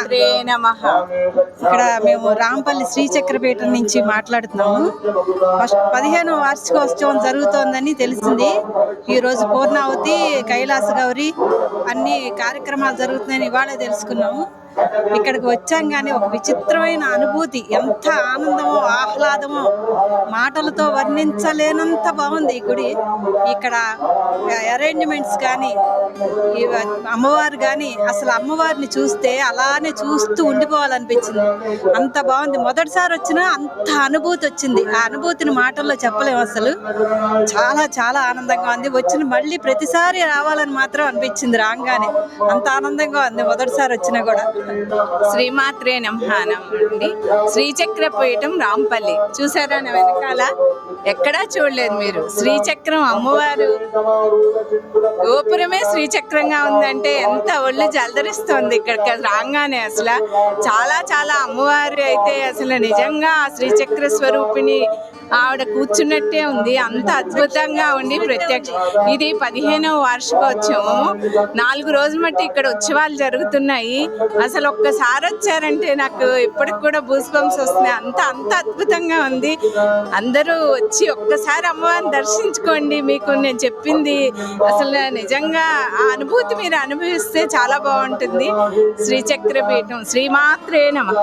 శ్రీమాత్రే నమః. ఇక్కడ మేము రాంపల్లి శ్రీచక్రపీఠం నుంచి మాట్లాడుతున్నాము. ఫస్ట్ 15వ వార్షికోత్సవం జరుగుతోందని తెలిసింది. ఈరోజు పూర్ణావతి, కైలాస గౌరి అన్ని కార్యక్రమాలు జరుగుతున్నాయని ఇవాళే తెలుసుకున్నాము. ఇక్కడికి వచ్చాం కానీ ఒక విచిత్రమైన అనుభూతి, ఎంత ఆనందమో ఆహ్లాదమో మాటలతో వర్ణించలేనంత బాగుంది ఈ గుడి. ఇక్కడ అరేంజ్మెంట్స్ కానీ అమ్మవారు కానీ అసలు అమ్మవారిని చూస్తే అలానే చూస్తూ ఉండిపోవాలనిపించింది, అంత బాగుంది. మొదటిసారి వచ్చినా అంత అనుభూతి వచ్చింది. ఆ అనుభూతిని మాటల్లో చెప్పలేము. అసలు చాలా చాలా ఆనందంగా ఉంది. వచ్చిన మళ్ళీ ప్రతిసారి రావాలని మాత్రం అనిపించింది. రాగానే అంత ఆనందంగా ఉంది మొదటిసారి వచ్చినా కూడా. శ్రీమాత్రే నమః అండి. శ్రీచక్రపీఠం రాంపల్లి చూసారా నా వెనకాల? ఎక్కడా చూడలేదు మీరు. శ్రీచక్రం అమ్మవారు గోపురమే శ్రీచక్రంగా ఉందంటే ఎంత ఒళ్ళు జలదరిస్తుంది ఇక్కడికి రాగానే. అసలు చాలా చాలా అమ్మవారు అయితే అసలు నిజంగా ఆ శ్రీచక్ర స్వరూపిణి ఆవిడ కూర్చున్నట్టే ఉంది. అంత అద్భుతంగా ఉండి ప్రత్యక్ష. ఇది 15వ వార్షికోత్సవం. 4 రోజుల మట్టి ఇక్కడ ఉత్సవాలు జరుగుతున్నాయి. అసలు ఒక్కసారి వచ్చారంటే నాకు ఇప్పటికి కూడా బూస్బంప్స్ వస్తున్నాయి. అంత అంత అద్భుతంగా ఉంది. అందరూ వచ్చి ఒక్కసారి అమ్మవారిని దర్శించుకోండి. మీకు నేను చెప్పింది అసలు నిజంగా ఆ అనుభూతి మీరు అనుభవిస్తే చాలా బాగుంటుంది. శ్రీచక్రపీఠం శ్రీమాత్రే నమః.